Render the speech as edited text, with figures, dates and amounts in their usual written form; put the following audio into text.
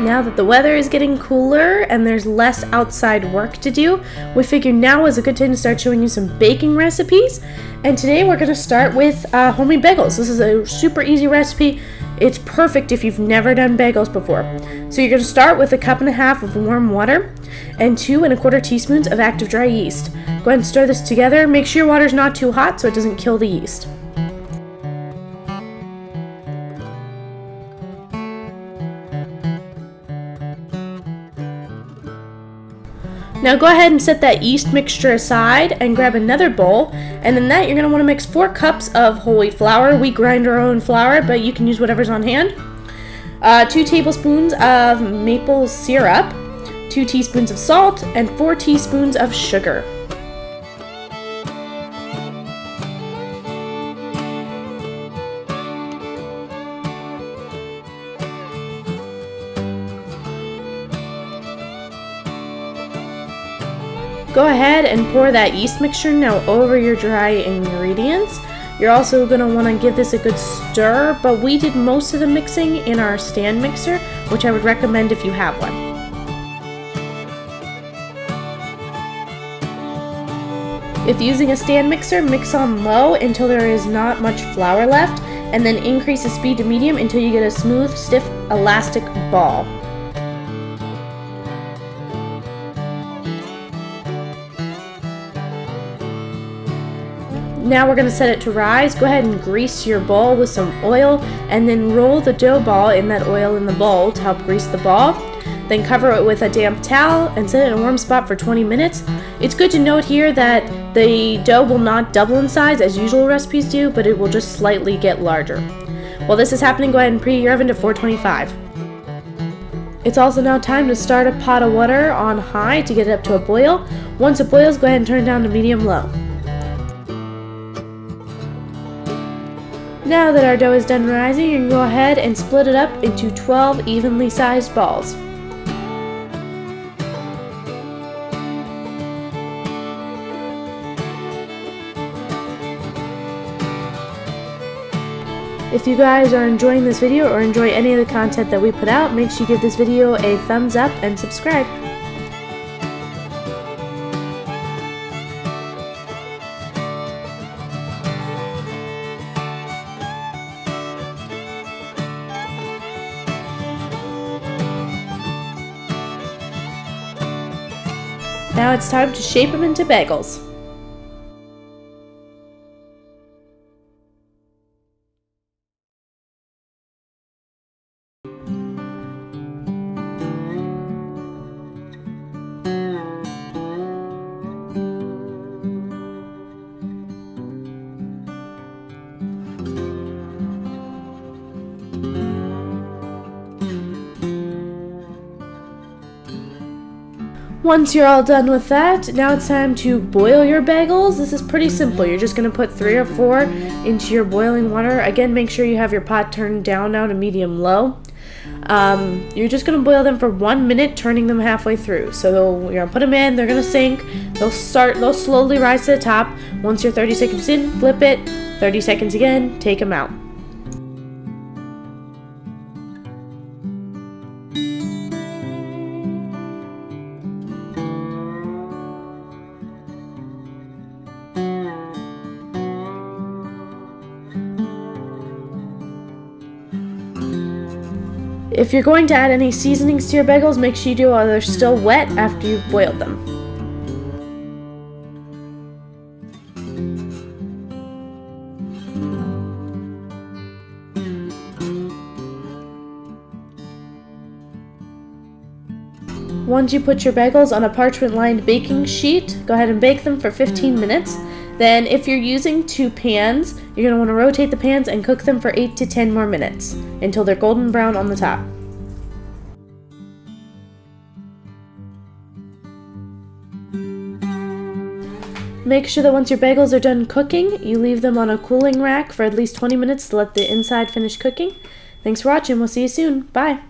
Now that the weather is getting cooler and there's less outside work to do, we figured now is a good time to start showing you some baking recipes. And today we're going to start with homemade bagels. This is a super easy recipe. It's perfect if you've never done bagels before. So you're going to start with 1.5 cups of warm water and 2 1/4 teaspoons of active dry yeast. Go ahead and stir this together. Make sure your water's not too hot so it doesn't kill the yeast. Now go ahead and set that yeast mixture aside and grab another bowl, and in that you're going to want to mix 4 cups of whole wheat flour. We grind our own flour, but you can use whatever's on hand. 2 tablespoons of maple syrup, 2 teaspoons of salt, and 4 teaspoons of sugar. Go ahead and pour that yeast mixture now over your dry ingredients. You're also going to want to give this a good stir, but we did most of the mixing in our stand mixer, which I would recommend if you have one. If using a stand mixer, mix on low until there is not much flour left, and then increase the speed to medium until you get a smooth, stiff, elastic ball. Now we're going to set it to rise. Go ahead and grease your bowl with some oil and then roll the dough ball in that oil in the bowl to help grease the ball. Then cover it with a damp towel and set it in a warm spot for 20 minutes. It's good to note here that the dough will not double in size as usual recipes do, but it will just slightly get larger. While this is happening, go ahead and preheat your oven to 425. It's also now time to start a pot of water on high to get it up to a boil. Once it boils, go ahead and turn it down to medium-low. Now that our dough is done rising, you can go ahead and split it up into 12 evenly sized balls. If you guys are enjoying this video or enjoy any of the content that we put out, make sure you give this video a thumbs up and subscribe. Now it's time to shape them into bagels. Once you're all done with that, now it's time to boil your bagels. This is pretty simple. You're just going to put 3 or 4 into your boiling water. Again, make sure you have your pot turned down now to medium-low. You're just going to boil them for 1 minute, turning them halfway through. So you're going to put them in, they're going to sink, they'll slowly rise to the top. Once you're 30 seconds in, flip it, 30 seconds again, take them out. If you're going to add any seasonings to your bagels, make sure you do while they're still wet after you've boiled them. Once you put your bagels on a parchment-lined baking sheet, go ahead and bake them for 15 minutes. Then if you're using 2 pans, you're going to want to rotate the pans and cook them for 8 to 10 more minutes until they're golden brown on the top. Make sure that once your bagels are done cooking, you leave them on a cooling rack for at least 20 minutes to let the inside finish cooking. Thanks for watching. We'll see you soon. Bye.